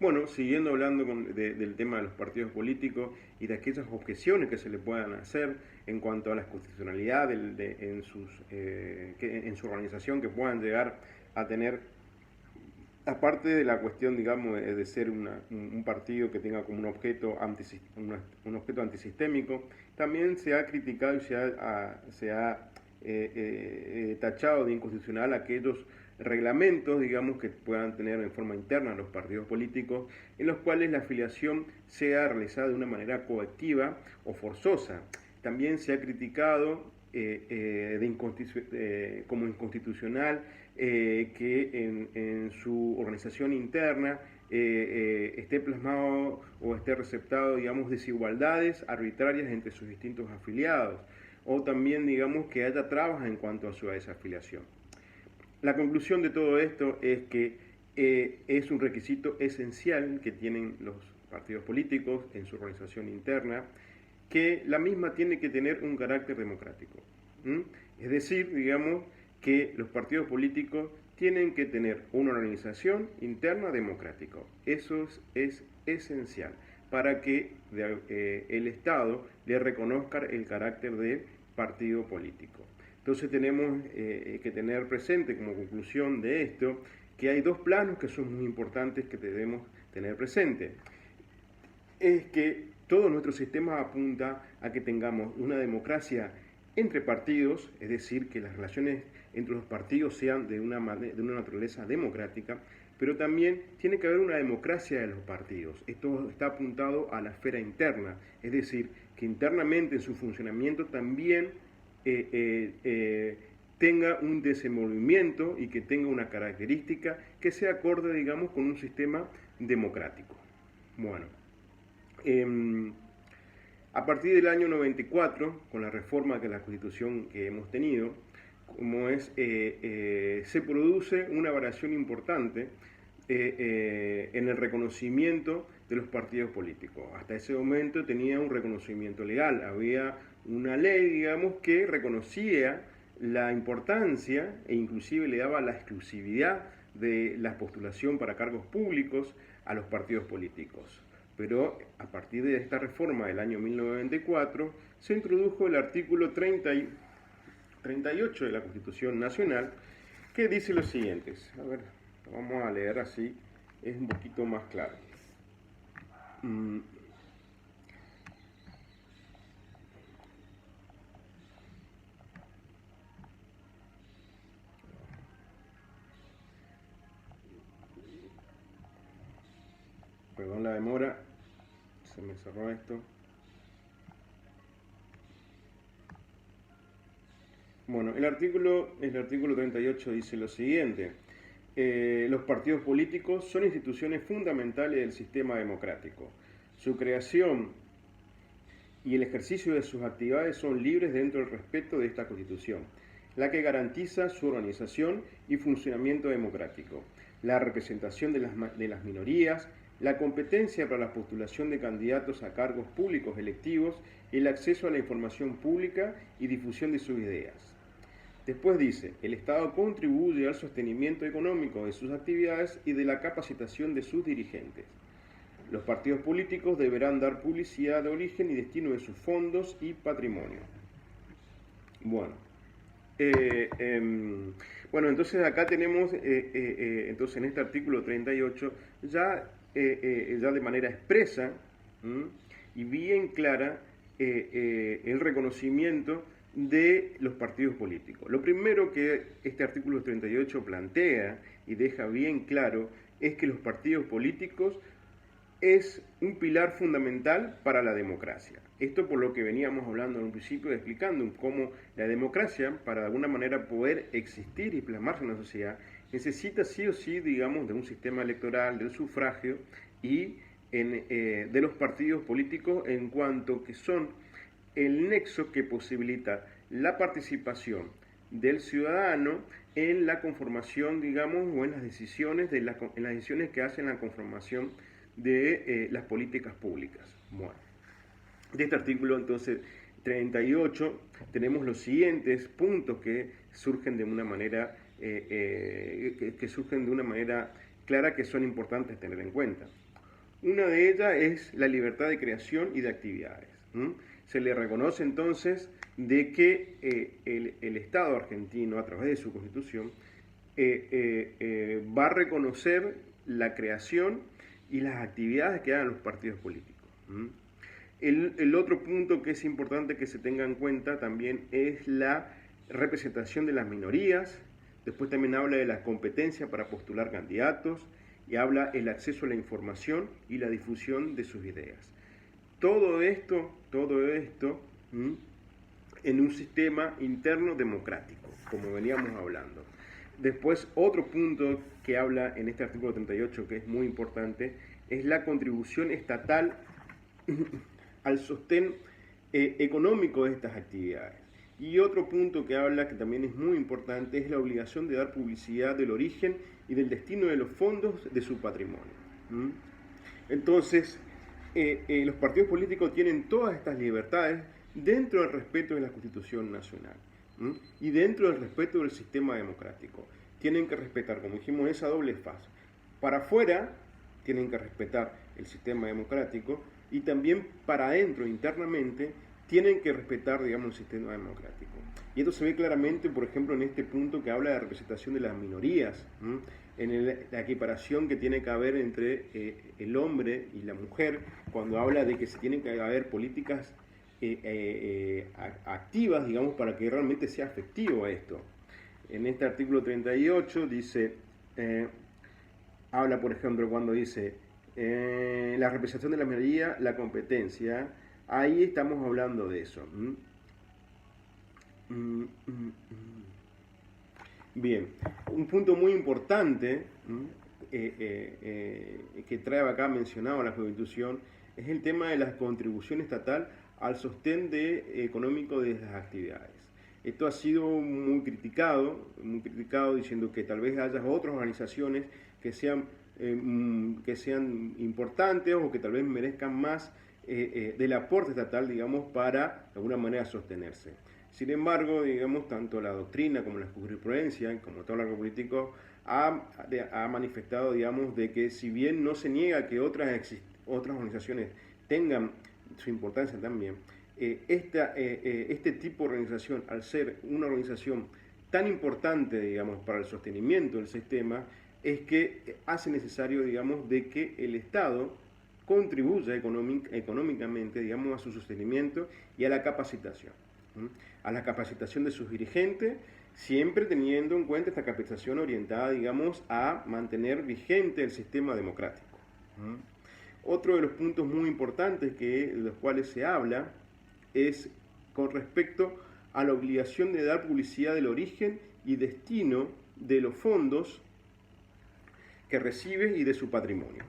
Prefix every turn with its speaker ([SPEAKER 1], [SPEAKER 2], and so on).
[SPEAKER 1] Bueno, siguiendo hablando del tema de los partidos políticos y de aquellas objeciones que se le puedan hacer en cuanto a la constitucionalidad en su organización que puedan llegar a tener, aparte de la cuestión, digamos, de ser un partido que tenga como un objeto, un objeto antisistémico, también se ha criticado y se ha tachado de inconstitucional aquellos reglamentos, digamos, que puedan tener en forma interna los partidos políticos, en los cuales la afiliación sea realizada de una manera coactiva o forzosa. También se ha criticado como inconstitucional que en su organización interna esté plasmado o esté receptado, digamos, desigualdades arbitrarias entre sus distintos afiliados, o también, digamos, que haya trabas en cuanto a su desafiliación. La conclusión de todo esto es que es un requisito esencial que tienen los partidos políticos en su organización interna, que la misma tiene que tener un carácter democrático. Es decir, digamos, que los partidos políticos tienen que tener una organización interna democrática. Eso es esencial para que el Estado le reconozca el carácter de partido político. Entonces tenemos que tener presente como conclusión de esto que hay dos planos que son muy importantes que debemos tener presente. Es que todo nuestro sistema apunta a que tengamos una democracia entre partidos, es decir, que las relaciones entre los partidos sean de una naturaleza democrática, pero también tiene que haber una democracia de los partidos. Esto está apuntado a la esfera interna, es decir, que internamente en su funcionamiento también tenga un desenvolvimiento y que tenga una característica que sea acorde, digamos, con un sistema democrático. Bueno, a partir del año 94, con la reforma de la Constitución que hemos tenido, se produce una variación importante en el reconocimiento de los partidos políticos. Hasta ese momento tenía un reconocimiento legal, había una ley, digamos, que reconocía la importancia e inclusive le daba la exclusividad de la postulación para cargos públicos a los partidos políticos. Pero a partir de esta reforma del año 1994 se introdujo el artículo 38 de la Constitución Nacional, que dice lo siguiente. A ver, lo vamos a leer así, es un poquito más claro. Perdón la demora, se me cerró esto. Bueno, el artículo 38 dice lo siguiente. Los partidos políticos son instituciones fundamentales del sistema democrático. Su creación y el ejercicio de sus actividades son libres dentro del respeto de esta Constitución, la que garantiza su organización y funcionamiento democrático, la representación de las minorías, la competencia para la postulación de candidatos a cargos públicos electivos, el acceso a la información pública y difusión de sus ideas. Después dice, el Estado contribuye al sostenimiento económico de sus actividades y de la capacitación de sus dirigentes. Los partidos políticos deberán dar publicidad de origen y destino de sus fondos y patrimonio. Bueno, entonces acá tenemos, entonces en este artículo 38, ya de manera expresa y bien clara el reconocimiento de los partidos políticos. Lo primero que este artículo 38 plantea y deja bien claro es que los partidos políticos es un pilar fundamental para la democracia. Esto por lo que veníamos hablando en un principio, explicando cómo la democracia, para de alguna manera poder existir y plasmarse en la sociedad, necesita sí o sí, digamos, de un sistema electoral, del sufragio y de los partidos políticos en cuanto que son el nexo que posibilita la participación del ciudadano en la conformación, digamos, o en las decisiones, en las decisiones que hacen la conformación de las políticas públicas. Bueno, de este artículo entonces 38 tenemos los siguientes puntos que surgen de una manera clara, que son importantes tener en cuenta. Una de ellas es la libertad de creación y de actividades. Se le reconoce entonces de que el Estado argentino, a través de su Constitución, va a reconocer la creación y las actividades que hagan los partidos políticos. El otro punto que es importante que se tenga en cuenta también es la representación de las minorías. Después también habla de la competencia para postular candidatos y habla el acceso a la información y la difusión de sus ideas. Todo esto en un sistema interno democrático, como veníamos hablando. Después, otro punto que habla en este artículo 38, que es muy importante, es la contribución estatal al sostén económico de estas actividades. Y otro punto que habla, que también es muy importante, es la obligación de dar publicidad del origen y del destino de los fondos de su patrimonio. Entonces, los partidos políticos tienen todas estas libertades dentro del respeto de la Constitución Nacional y dentro del respeto del sistema democrático. Tienen que respetar, como dijimos, esa doble faz. Para afuera tienen que respetar el sistema democrático y también para adentro, internamente, tienen que respetar, digamos, el sistema democrático. Y esto se ve claramente, por ejemplo, en este punto que habla de representación de las minorías, en la equiparación que tiene que haber entre el hombre y la mujer, cuando habla de que se tienen que haber políticas activas, digamos, para que realmente sea efectivo esto. En este artículo 38 dice, habla, por ejemplo, cuando dice la representación de la minoría, la competencia, ahí estamos hablando de eso. Bien, un punto muy importante que trae acá mencionado la Constitución es el tema de la contribución estatal al sostén económico de las actividades. Esto ha sido muy criticado diciendo que tal vez haya otras organizaciones que sean importantes o que tal vez merezcan más del aporte estatal, digamos, para de alguna manera sostenerse. Sin embargo, digamos, tanto la doctrina como la jurisprudencia, como todo el arco político, ha manifestado, digamos, de que si bien no se niega que otras organizaciones tengan su importancia también, este tipo de organización, al ser una organización tan importante, digamos, para el sostenimiento del sistema, es que hace necesario, digamos, de que el Estado contribuya económicamente, digamos, a su sostenimiento y a la capacitación. A la capacitación de sus dirigentes, siempre teniendo en cuenta esta capacitación orientada, digamos, a mantener vigente el sistema democrático. Otro de los puntos muy importantes de los cuales se habla es con respecto a la obligación de dar publicidad del origen y destino de los fondos que recibe y de su patrimonio.